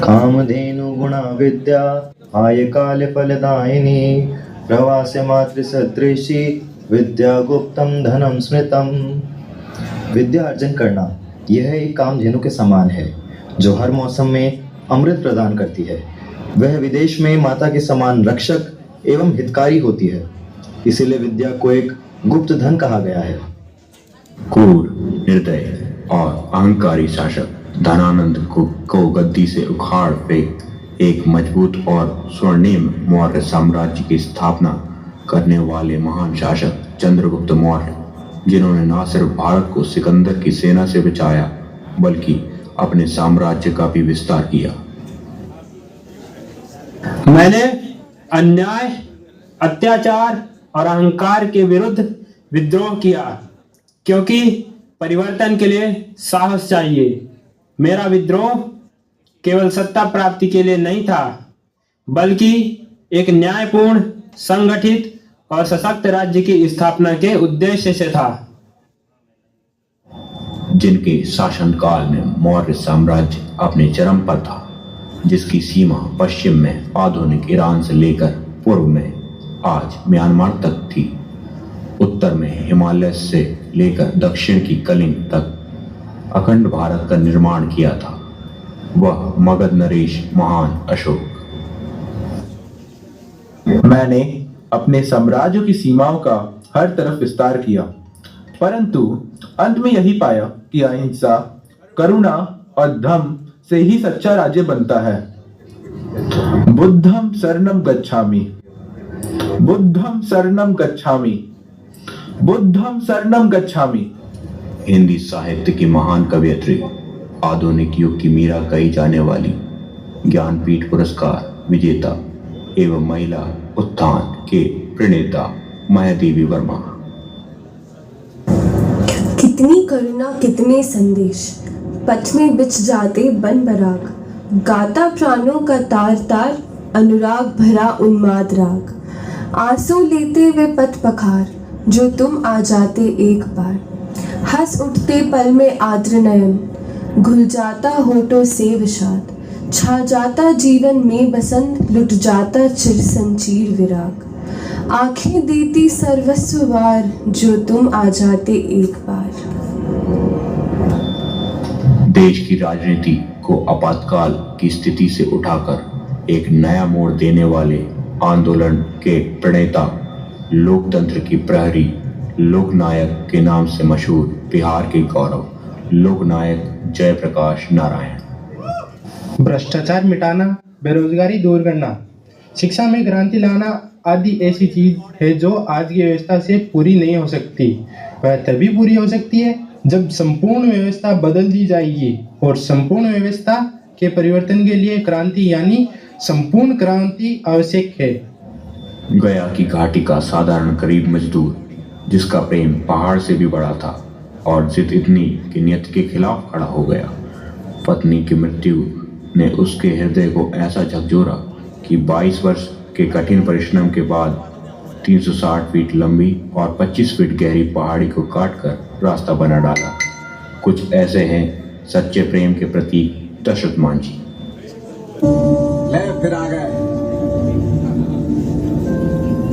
कामधेनु गुणा विद्या आय काल फलदायिनी प्रवास मातृ सदृशी विद्या गुप्तम धनम स्मृतम। विद्या अर्जन करना यह एक कामधेनु के समान है जो हर मौसम में अमृत प्रदान करती है। वह विदेश में माता के समान रक्षक एवं हितकारी होती है, इसीलिए विद्या को एक गुप्त धन कहा गया है। क्रूर, निर्दय और अहंकारी शासक धनानंद को गद्दी से उखाड़ फेंक एक मजबूत और स्वर्णिम मौर्य साम्राज्य की स्थापना करने वाले महान शासक चंद्रगुप्त मौर्य, जिन्होंने न सिर्फ भारत को सिकंदर की सेना से बचाया बल्कि अपने साम्राज्य का भी विस्तार किया। मैंने अन्याय, अत्याचार और अहंकार के विरुद्ध विद्रोह किया, क्योंकि परिवर्तन के लिए साहस चाहिए। मेरा विद्रोह केवल सत्ता प्राप्ति के लिए नहीं था, बल्कि एक न्यायपूर्ण, संगठित और सशक्त राज्य की स्थापना के उद्देश्य से था। जिनके शासनकाल में मौर्य साम्राज्य अपने चरम पर था, जिसकी सीमा पश्चिम में आधुनिक ईरान से लेकर पूर्व में आज म्यांमार तक थी, उत्तर में हिमालय से लेकर दक्षिण की कलिंग तक अखंड भारत का निर्माण किया था, वह मगध नरेश महान अशोक। मैंने अपने साम्राज्य की सीमाओं का हर तरफ विस्तार किया, परंतु अंत में यही पाया कि अहिंसा, करुणा और धर्म से ही सच्चा राज्य बनता है। बुद्धम शरणम गच्छामि, बुद्धम शरणम गच्छामि, बुद्धम शरणम गच्छामि। हिंदी साहित्य की महान कवयित्री, आधुनिक युग की मीरा कही जाने वाली, ज्ञानपीठ पुरस्कार विजेता एवं महिला उत्थान के प्रणेता महादेवी वर्मा। कितनी करुणा, कितने संदेश पथ में बिछ जाते बन बराग, गाता प्राणों का तार तार अनुराग भरा उन्माद राग। आंसू लेते वे पथ पखार जो तुम आ जाते एक बार, हंस उठते पल में आर्द्र नयन, घुल जाता होठों से विषाद, छा जाता जीवन में बसंत, लुट जाता चिर संचीर विराग। आंखें देती सर्वस्व वार जो तुम आ जाते एक बार। देश की राजनीति को आपातकाल की स्थिति से उठाकर एक नया मोड़ देने वाले आंदोलन के प्रणेता, लोकतंत्र की प्रहरी, लोकनायक के नाम से मशहूर बिहार के गौरव, लोकनायक जयप्रकाश नारायण। भ्रष्टाचार मिटाना, बेरोजगारी दूर करना, शिक्षा में क्रांति लाना आदि ऐसी चीज है जो आज की व्यवस्था से पूरी नहीं हो सकती। वह तभी पूरी हो सकती है जब संपूर्ण व्यवस्था बदल दी जाएगी, और संपूर्ण व्यवस्था के परिवर्तन के लिए क्रांति यानी संपूर्ण क्रांति आवश्यक है। गया की घाटी का साधारण गरीब मजदूर, जिसका प्रेम पहाड़ से भी बड़ा था और जिद इतनी कि नियति के खिलाफ खड़ा हो गया, पत्नी की मृत्यु ने उसके हृदय को ऐसा झकझोरा कि 22 वर्ष के कठिन परिश्रम के बाद 360 फीट लंबी और 25 फीट गहरी पहाड़ी को काटकर रास्ता बना डाला। कुछ ऐसे हैं सच्चे प्रेम के प्रतीक दशरथ मांझी। ले फिर आ गए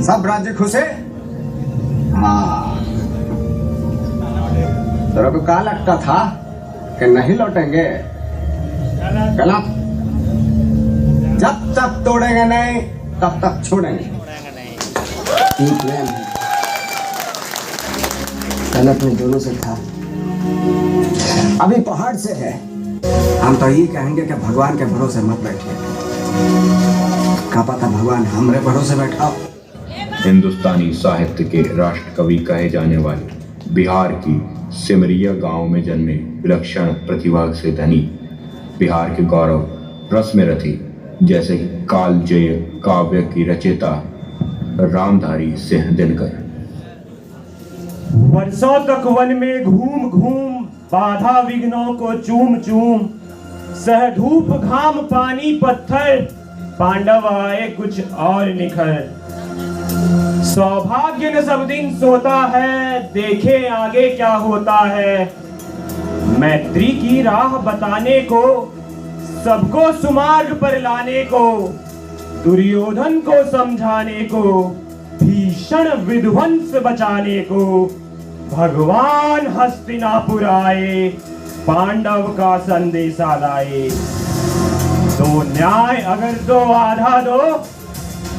सब राज्य खुश है। हाँ, तो अब क्या लगता था कि नहीं लौटेंगे? गलत। जब तक तोड़ेंगे नहीं तब तक छोड़ेंगे। गलत में दोनों से था, अभी पहाड़ से है। हम तो ये कहेंगे कि भगवान के भरोसे मत बैठिए, क्या पता भगवान हमरे भरोसे बैठा हो। हिंदुस्तानी साहित्य के राष्ट्र कवि कहे जाने वाले बिहार की सिमरिया गांव में जन्मे विलक्षण प्रतिभा से धनी बिहार के गौरव, रस में रथी, जैसे कालजयी काव्य की रचयिता रामधारी सिंह दिनकर। वर्षों तक वन में घूम घूम, बाधा विघ्नों को चूम चूम, सह धूप घाम पानी पत्थर, पांडव आए कुछ और निखर। सौभाग्य न सब दिन सोता है, देखे आगे क्या होता है। मैत्री की राह बताने को सबको सुमार्ग पर लाने को, दुर्योधन को समझाने को, भीषण विध्वंस बचाने को भगवान हस्तिनापुर आए, पांडव का संदेशा लाए। दो न्याय अगर तो आधा दो,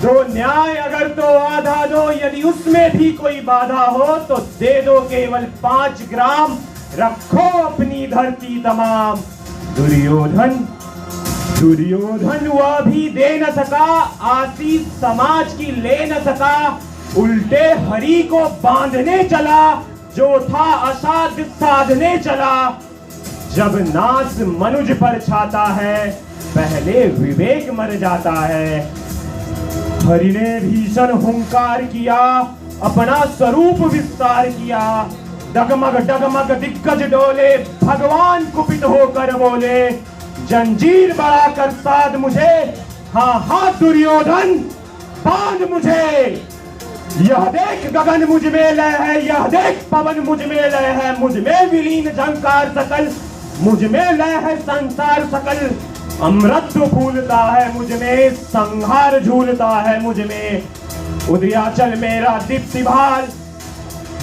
दो न्याय अगर तो आधा दो, यदि उसमें भी कोई बाधा हो तो दे दो केवल 5 ग्राम, रखो अपनी धरती तमाम। दुर्योधन वह भी दे न सका, आशीष समाज की ले न सका, उल्टे हरि को बांधने चला, जो था असाध्य साधने चला। जब नाश मनुज पर छाता है, पहले विवेक मर जाता है। हरि ने भीषण हुंकार किया, अपना स्वरूप विस्तार किया। डगमग डगमग दिग्गज डोले, भगवान कुपित होकर बोले, जंजीर बढ़ाकर साध मुझे, हाँ हाँ दुर्योधन बांध मुझे। यह देख गगन मुझ में लय है, यह देख पवन मुझ में लय है, मुझ में विलीन झंकार सकल, मुझ में लय है संसार सकल। अमृत फूलता है मुझ में, संहार झूलता है मुझ में। उदयाचल मेरा दीप्ति भाल,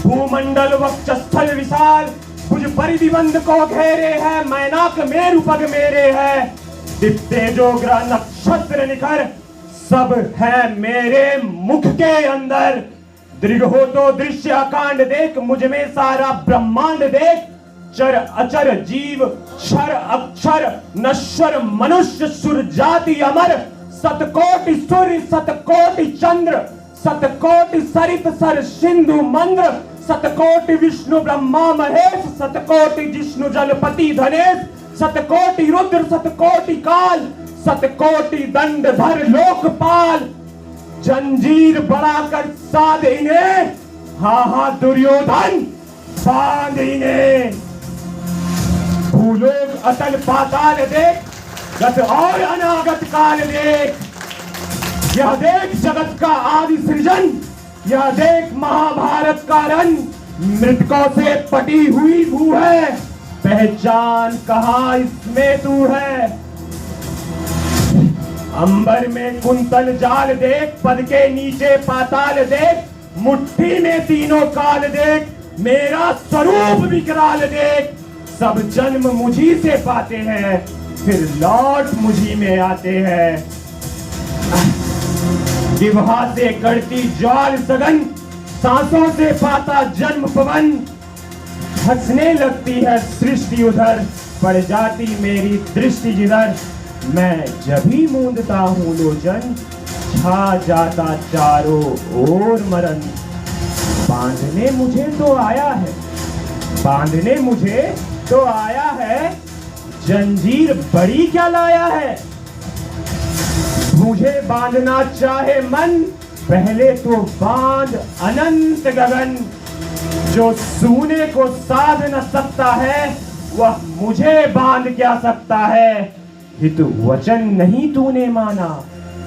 भूमंडल वक्षस्थल विशाल, भुज परिधि बंद को घेरे है, मैनाक मेरु पग मेरे है। दिप्ते जो ग्रह नक्षत्र निखर, सब है मेरे मुख के अंदर। दृढ़ हो तो दृश्य अकांड देख, मुझ में सारा ब्रह्मांड देख। चर अचर जीव, क्षर अक्षर, नश्वर मनुष्य, सुर जाति अमर। सतकोटि सूर्य, सतकोटि चंद्र, सतकोटि सरित सर सिंधु मंद्र। सतकोटि विष्णु ब्रह्मा महेश, सतकोटि जिष्णु जलपति धनेश। सतकोटि रुद्र, सतकोटि काल, सतकोटि दंडधर लोकपाल। जंजीर बढ़ाकर साध इन्हें, हाँ हाँ दुर्योधन बांध इन्हें। भूलोक अतल पाताल देख, गत और अनागत काल देख। यह देख जगत का आदि सृजन, यह देख महाभारत का रन। मृतकों से पटी हुई भू है, पहचान कहाँ इसमें तू है। अंबर में कुंतल जाल देख, पद के नीचे पाताल देख। मुट्ठी में तीनों काल देख, मेरा स्वरूप विकराल देख। सब जन्म मुझी से पाते हैं, फिर लौट मुझी में आते हैं। जिह्वा से करती ज्वाल सघन, सांसों से पाता जन्म पवन। हंसने लगती है सृष्टि उधर, पड़ जाती मेरी दृष्टि जिधर। मैं जब भी मूंदता हूँ लोचन, छा जाता चारों ओर मरण। बांधने मुझे तो आया है, बांधने मुझे तो आया है, जंजीर बड़ी क्या लाया है। मुझे बांधना चाहे मन, पहले तो बांध अनंत गगन। जो सूने को साध न सकता है, वह मुझे बांध क्या सकता है। हित वचन नहीं तूने माना,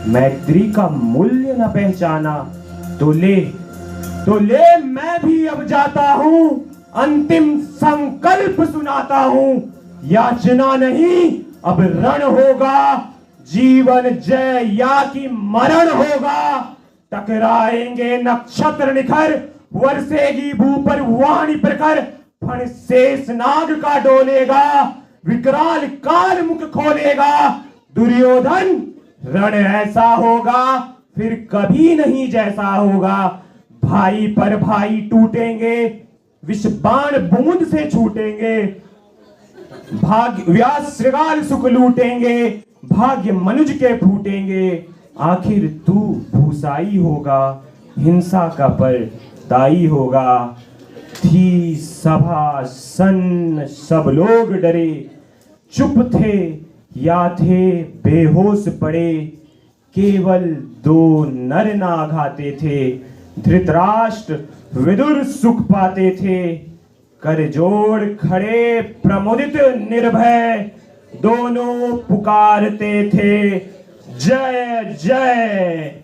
मैत्री का मूल्य न पहचाना। तो ले मैं भी अब जाता हूँ, अंतिम संकल्प सुनाता हूँ। याचना नहीं अब रण होगा, जीवन जय या कि मरण होगा। टकराएंगे नक्षत्र निखर, वर्षेगी भू पर वाणी प्रखर। फण शेष नाग का डोलेगा, विकराल काल मुख खोलेगा। दुर्योधन रण ऐसा होगा, फिर कभी नहीं जैसा होगा। भाई पर भाई टूटेंगे, विष बाण बूंद से छूटेंगे। भाग्य व्यास श्रृगाल सुख लूटेंगे, भाग्य मनुज के फूटेंगे। आखिर तू भूसाई होगा, हिंसा का पर दाई होगा। थी सभा सन्न, सब लोग डरे, चुप थे या थे बेहोश पड़े। केवल 2 नर नाघाते थे, धृतराष्ट्र विदुर सुख पाते थे। कर जोड़ खड़े प्रमुदित निर्भय, दोनों पुकारते थे जय जय।